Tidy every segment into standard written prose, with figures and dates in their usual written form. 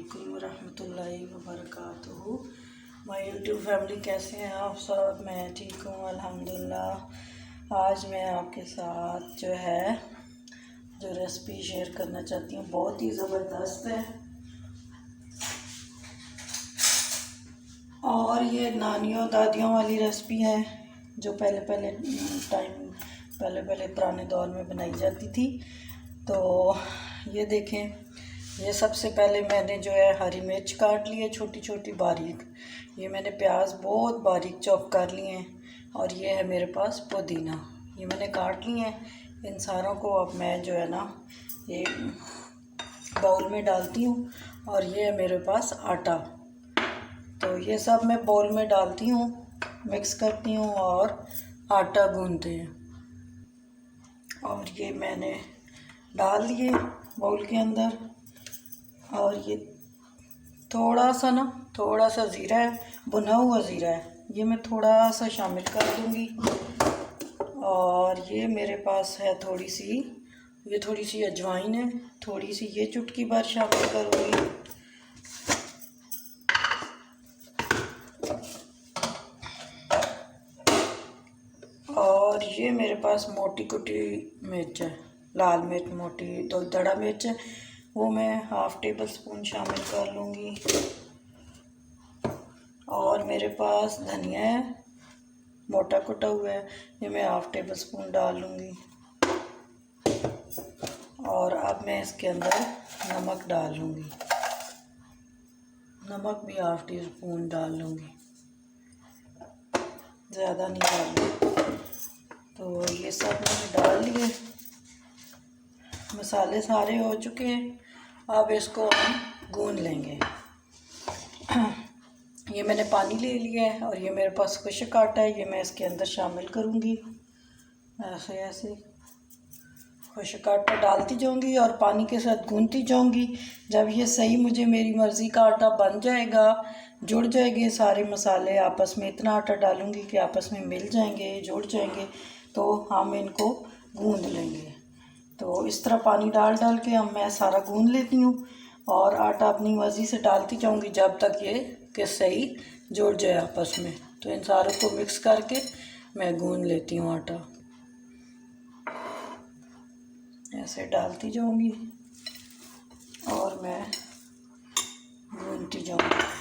अस्सलामुअलैकुम वरहमतुल्लाहि वबरकातुहू। My YouTube family, कैसे हैं आप सब? मैं ठीक हूँ अल्हम्दुलिल्लाह। आज मैं आपके साथ जो रेसिपी शेयर करना चाहती हूँ, बहुत ही ज़बरदस्त है। और ये नानियों दादियों वाली रेसिपी है जो पहले पुराने दौर में बनाई जाती थी। तो ये देखें, ये सबसे पहले मैंने हरी मिर्च काट ली है छोटी छोटी बारीक। ये मैंने प्याज बहुत बारीक चॉप कर लिए हैं। और ये है मेरे पास पुदीना, ये मैंने काट लिए हैं। इन सारों को अब मैं ये बाउल में डालती हूँ। और ये है मेरे पास आटा, तो ये सब मैं बाउल में डालती हूँ, मिक्स करती हूँ और आटा गूंदते हैं। और ये मैंने डाल दिए बाउल के अंदर। और ये थोड़ा सा ज़ीरा है, भुना हुआ ज़ीरा है, ये मैं थोड़ा सा शामिल कर दूँगी। और ये मेरे पास है थोड़ी सी अजवाइन है, थोड़ी सी ये चुटकी भर शामिल करूँगी। और ये मेरे पास मोटी कुटी मिर्च है, लाल मिर्च मोटी, तो दड़ा मिर्च है, वो मैं हाफ़ टेबल स्पून शामिल कर लूँगी। और मेरे पास धनिया है, मोटा कुटा हुआ है, ये मैं हाफ़ टेबल स्पून डाल लूँगी। और अब मैं इसके अंदर नमक डाल लूँगी, नमक भी हाफ़ टी स्पून डाल लूँगी, ज़्यादा नहीं डालूँगी। तो ये सब मैंने डाल लिए, मसाले सारे हो चुके हैं। अब इसको हम गूंद लेंगे। ये मैंने पानी ले लिया है और ये मेरे पास खुश्क आटा है, ये मैं इसके अंदर शामिल करूँगी। ऐसे खुश्क आटा डालती जाऊँगी और पानी के साथ गूंदती जाऊँगी। जब ये सही मेरी मर्ज़ी का आटा बन जाएगा, जुड़ जाएंगे सारे मसाले आपस में, इतना आटा डालूँगी कि आपस में मिल जाएंगे, जुड़ जाएंगे, तो हम इनको गूंद लेंगे। तो इस तरह पानी डाल के मैं सारा गूंद लेती हूँ। और आटा अपनी मर्ज़ी से डालती जाऊँगी जब तक ये कि सही जुड़ जाए आपस में। तो इन सारों को मिक्स करके मैं गूंद लेती हूँ आटा, ऐसे डालती जाऊँगी और मैं गूंदती जाऊँगी।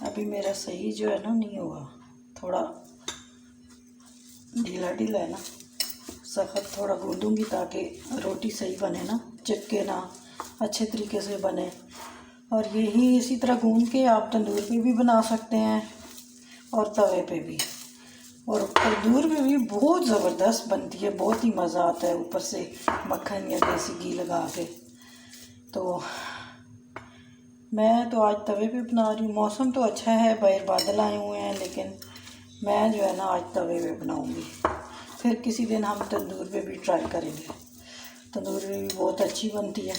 अभी मेरा सही नहीं हुआ, थोड़ा ढीला है ना, सख्त थोड़ा गूंदूंगी ताकि रोटी सही बने ना, चिपके ना, अच्छे तरीके से बने। और यही इसी तरह गूंद के आप तंदूर पे भी बना सकते हैं और तवे पे भी। और तंदूर पे भी बहुत ज़बरदस्त बनती है, बहुत ही मज़ा आता है, ऊपर से मक्खन या देसी घी लगा के। तो मैं तो आज तवे पे बना रही हूँ। मौसम तो अच्छा है, बाहर बादल आए हुए हैं, लेकिन मैं आज तवे पे बनाऊँगी। फिर किसी दिन हम तंदूर पे भी ट्राई करेंगे, तंदूर पे भी बहुत अच्छी बनती है।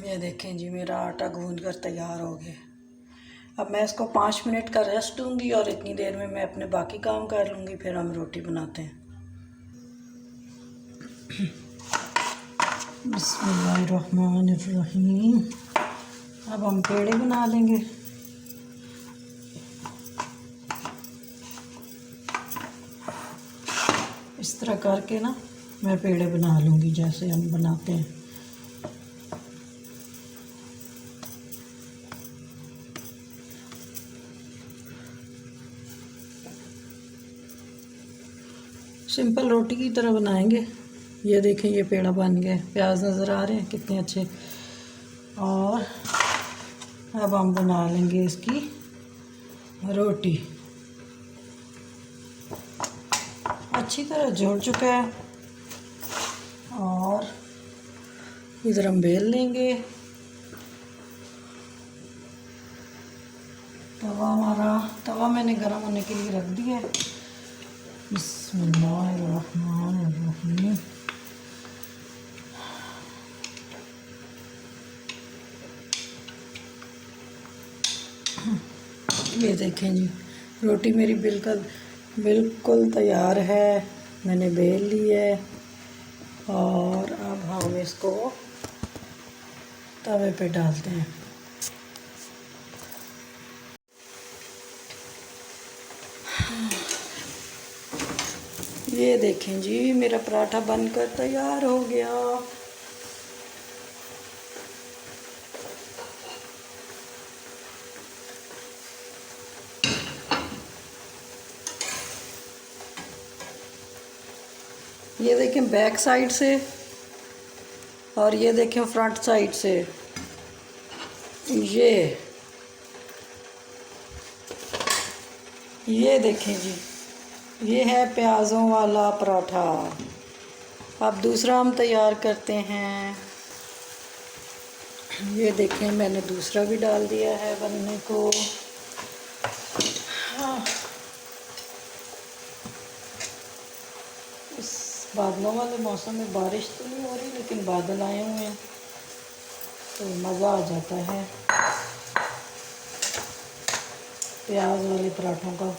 ये देखें जी, मेरा आटा गूंद कर तैयार हो गया। अब मैं इसको 5 मिनट का रेस्ट दूंगी और इतनी देर में मैं अपने बाकी काम कर लूँगी, फिर हम रोटी बनाते हैं। बिस्मिल्लाहिर्रहमानिर्रहीम। अब हम पेड़े बना लेंगे। इस तरह करके ना मैं पेड़े बना लूँगी जैसे हम बनाते हैं। सिंपल रोटी की तरह बनाएंगे। ये देखें, ये पेड़ा बन गए, प्याज नज़र आ रहे हैं कितने अच्छे। और अब हम बना लेंगे इसकी रोटी। अच्छी तरह जुड़ चुका है और इधर हम बेल लेंगे। तवा मैंने गर्म होने के लिए रख दिया है। बिस्मिल्लाहिर्रहमानिर्रहीम। ये देखें जी, रोटी मेरी बिल्कुल बिल्कुल तैयार है। मैंने बेल ली है और अब हम इसको तवे पे डालते हैं। ये देखें जी, मेरा पराठा बनकर तैयार हो गया। ये देखें बैक साइड से और ये देखें फ्रंट साइड से। ये देखें जी, ये है प्याज़ों वाला पराठा। अब दूसरा हम तैयार करते हैं। ये देखें, मैंने दूसरा भी डाल दिया है बनने को। हाँ। इस बादलों वाले मौसम में बारिश तो नहीं हो रही, लेकिन बादल आए हुए हैं तो मज़ा आ जाता है प्याज वाले पराठों का।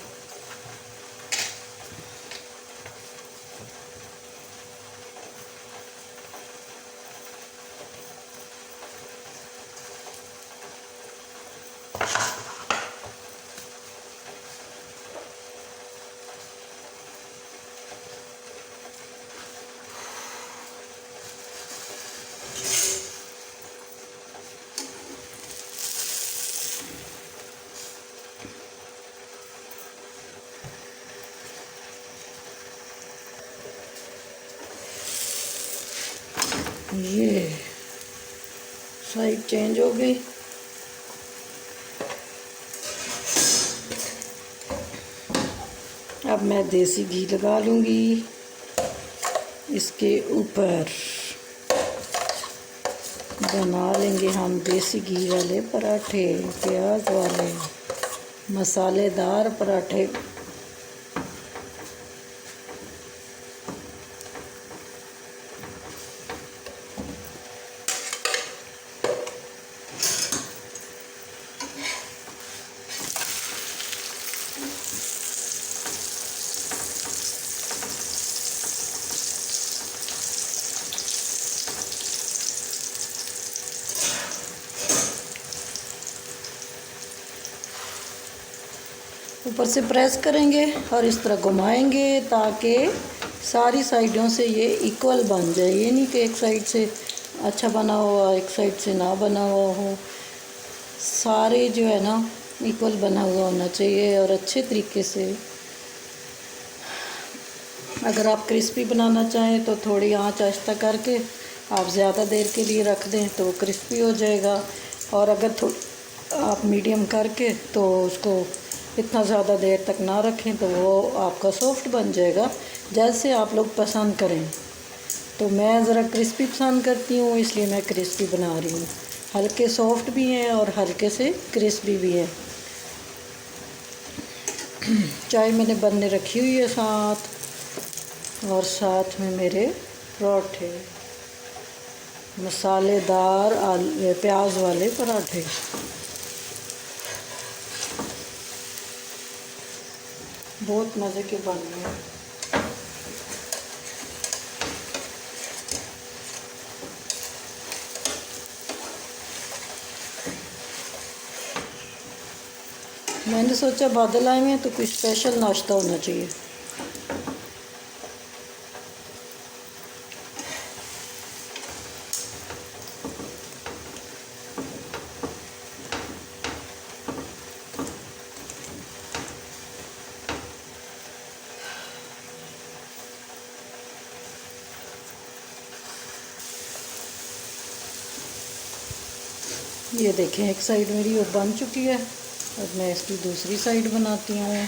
ये साइड चेंज हो गई। अब मैं देसी घी लगा लूँगी इसके ऊपर। बना लेंगे हम देसी घी वाले पराठे, प्याज वाले मसालेदार पराठे। ऊपर से प्रेस करेंगे और इस तरह घुमाएंगे ताकि सारी साइडों से ये इक्वल बन जाए। ये नहीं कि एक साइड से अच्छा बना हुआ एक साइड से ना बना हुआ हो। सारे जो है ना इक्वल बना हुआ होना चाहिए और अच्छे तरीके से। अगर आप क्रिस्पी बनाना चाहें तो थोड़ी आंच आहिस्ता करके आप ज़्यादा देर के लिए रख दें तो क्रिस्पी हो जाएगा। और अगर आप मीडियम करके तो उसको इतना ज़्यादा देर तक ना रखें तो वो आपका सॉफ्ट बन जाएगा, जैसे आप लोग पसंद करें। तो मैं ज़रा क्रिस्पी पसंद करती हूँ, इसलिए मैं क्रिस्पी बना रही हूँ। हल्के सॉफ्ट भी हैं और हल्के से क्रिस्पी भी हैं। चाय मैंने बनने रखी हुई है साथ, और साथ में मेरे पराठे, मसालेदार प्याज वाले पराठे। बहुत मज़े के बन रहे हैं। मैंने सोचा बादल आए हुए हैं तो कुछ स्पेशल नाश्ता होना चाहिए। ये देखें, एक साइड मेरी वो बन चुकी है। अब मैं इसकी दूसरी साइड बनाती हूँ।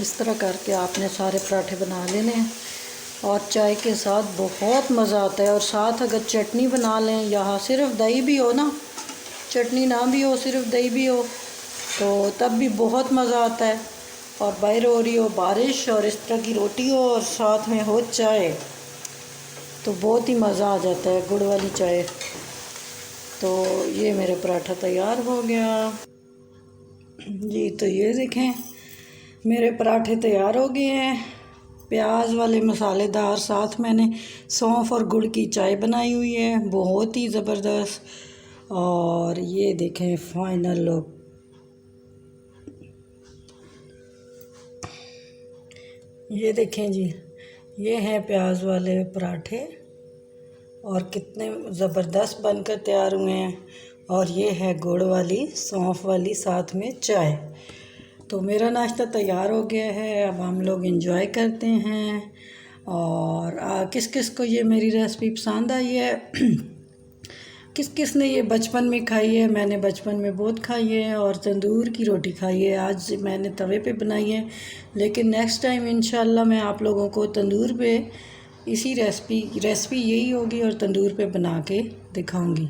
इस तरह करके आपने सारे पराठे बना लेने हैं। और चाय के साथ बहुत मज़ा आता है। और साथ अगर चटनी बना लें, यहाँ सिर्फ दही भी हो ना, चटनी ना भी हो, सिर्फ दही भी हो, तो तब भी बहुत मज़ा आता है। और बाहर हो रही हो बारिश और इस तरह की रोटी हो और साथ में हो चाय, तो बहुत ही मज़ा आ जाता है, गुड़ वाली चाय। तो ये मेरे पराठा तैयार हो गया जी। तो ये देखें मेरे पराठे तैयार हो गए हैं, प्याज वाले मसालेदार। साथ मैंने सौंफ और गुड़ की चाय बनाई हुई है, बहुत ही ज़बरदस्त। और ये देखें फाइनल लुक, ये देखें जी, ये हैं प्याज वाले पराठे और कितने ज़बरदस्त बनकर तैयार हुए हैं। और ये है गुड़ वाली सौंफ वाली साथ में चाय। तो मेरा नाश्ता तैयार हो गया है, अब हम लोग एंजॉय करते हैं। और किस किस को ये मेरी रेसिपी पसंद आई है किस किस ने ये बचपन में खाई है। मैंने बचपन में बहुत खाई है और तंदूर की रोटी खाई है। आज मैंने तवे पे बनाई है, लेकिन नेक्स्ट टाइम इंशाल्लाह मैं आप लोगों को तंदूर पे इसी रेसिपी यही होगी और तंदूर पे बना के दिखाऊंगी।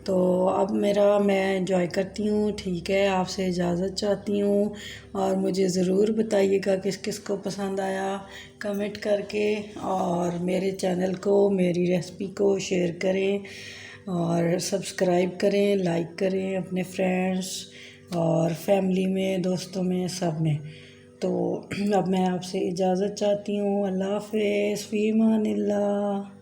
तो अब मैं एंजॉय करती हूँ, ठीक है, आपसे इजाज़त चाहती हूँ। और मुझे ज़रूर बताइएगा किस किस को पसंद आया कमेंट करके, और मेरे चैनल को, मेरी रेसिपी को शेयर करें और सब्सक्राइब करें, लाइक करें अपने फ्रेंड्स और फैमिली में, दोस्तों में, सब में। तो अब मैं आपसे इजाज़त चाहती हूँ। अल्लाह हाफ़िज़, फ़ी अमानिल्लाह।